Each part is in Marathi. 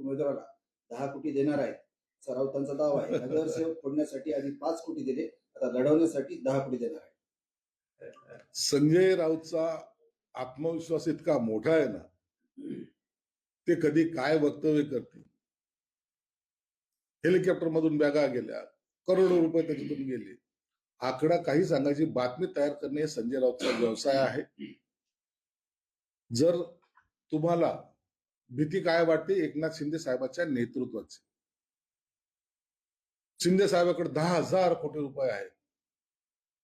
उमेदवाराला 10 कोटी देणार आहे असा राऊतांचा दावा आहे. नगरसेवक फोडण्यासाठी आधी 5 कोटी दिले, आता लढवण्यासाठी 10 कोटी देणार आहे. संजय राऊतचा आत्मविश्वास इतका मोठा आहे ना, ते कधी काय वक्तव्य करतील. हेलिकॉप्टर मधून बॅगा गेल्या, करोडो रुपये त्याच्यातून गेले. आकडा काही सांगायची बातमी तयार करणे हे संजय राऊतचा व्यवसाय आहे. जर तुम्हाला भीती काय वाटते एकनाथ शिंदे साहेबांच्या नेतृत्वाची, शिंदे साहेबांकडे 10,000 कोटी रुपये आहेत.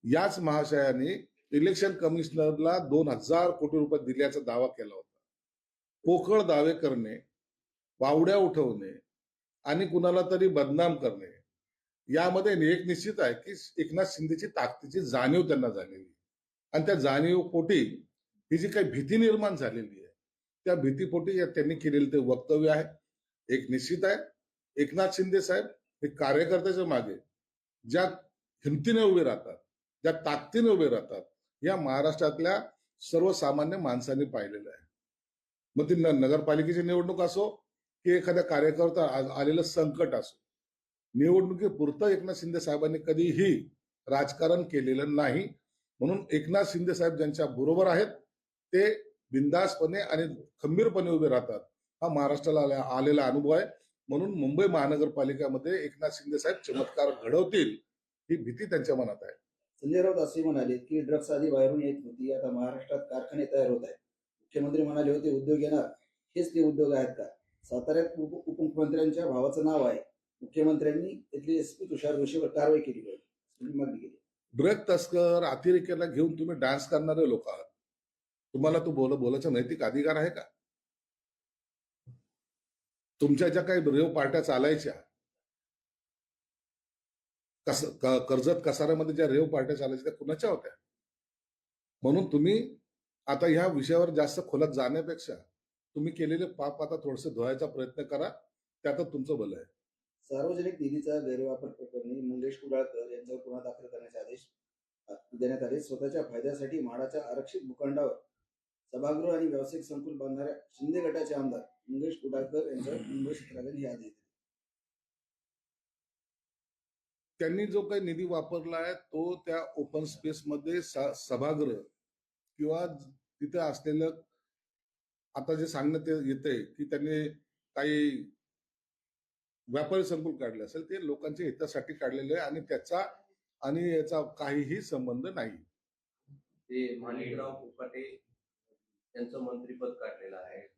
याच महाशयाने इलेक्शन कमिशनरला 2,000 कोटी रुपये दिल्याचा दावा केला होता. पोकळ दावे करणे, वावड्या उठवणे आणि कुणाला तरी बदनाम करणे यामध्ये एक निश्चित आहे की एकनाथ शिंदेची ताकदीची जाणीव त्यांना झालेली, आणि त्या जाणीव पोटी ही जी काही भीती निर्माण झालेली आहे त्या भीतीपोटी त्यांनी केलेले ते वक्तव्य आहे. एक निश्चित आहे, एकनाथ शिंदे साहेब हे कार्यकर्त्याच्या मागे ज्या हिमतीने उभे राहतात, ज्या ताकदीने उभे राहतात, या महाराष्ट्रातल्या सर्वसामान्य माणसांनी पाहिलेलं आहे. मग ती नगरपालिकेची निवडणूक असो की एखाद्या कार्यकर्ता आलेलं संकट असो, निवडणुकीपुरतं एकनाथ शिंदे साहेबांनी कधीही राजकारण केलेलं नाही. म्हणून एकनाथ शिंदे साहेब ज्यांच्या बरोबर आहेत ते बिंदासपणे आणि खंबीरपणे उभे राहतात. हा महाराष्ट्राला आलेला अनुभव आहे. म्हणून मुंबई महानगरपालिकेमध्ये एकनाथ शिंदे साहेब चमत्कार घडवतील ही भीती त्यांच्या मनात आहे. संजय राऊत असे म्हणाले की ड्रग्स आधी बाहेरून येत होती, आता महाराष्ट्रात कारखाने तयार होत आहेत. मुख्यमंत्री म्हणाले होते उद्योग येणार, हेच ते उद्योग आहेत का? साताऱ्यात उपमुख्यमंत्र्यांच्या भावाचं नाव आहे. मुख्यमंत्र्यांनी तिथली एसपी तुषार जोशीवर कारवाई केली पाहिजे. ड्रग तस्कर अतिरेक्याला घेऊन तुम्ही डान्स करणारे लोक आहात. तुम्हाला तो बोलायचा नैतिक अधिकार आहे का? तुमच्या ज्या काही रेव पार्ट्या चालायच्या, कर्जत कसाऱ्यामध्ये ज्या रेव पार्ट्या चालायच्या त्या कुणाच्या होत्या? म्हणून तुम्ही आता ह्या विषयावर जास्त खोलात जाण्यापेक्षा तुम्ही केलेले पाप आता थोडंसं धुवायचा प्रयत्न करा, त्यातच तुमचं भलं आहे. सार्वजनिक निधीचा गैरवापर प्रकरणी मंगेश कुडाळकर यांच्यावर गुन्हा दाखल करण्याचे आदेश देण्यात आले. स्वतःच्या फायद्यासाठी म्हाडाच्या आरक्षित भूखंडावर सभागृह आणि व्यावसायिक संकुल बांधणाऱ्या शिंदे गटाचे आमदार मंगेश कुडाळकर यांच्यावर मुंबई क्षेत्राकडे हे आदेश दिले. त्यांनी जो काही निधी वापरला आहे तो त्या ओपन स्पेस मध्ये सभागृह किंवा तिथे असलेलं, आता जे सांगण्यात येते की त्यांनी काही व्यापारी संकुल काढले असेल, ते लोकांच्या हितासाठी काढलेले आहे आणि त्याचा आणि याचा काहीही संबंध नाही. ते माणिकराव फुफाटे यांचं मंत्रिपद काढलेलं आहे.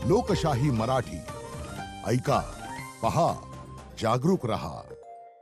लोकशाही मराठी ऐका, पहा, जागरूक रहा.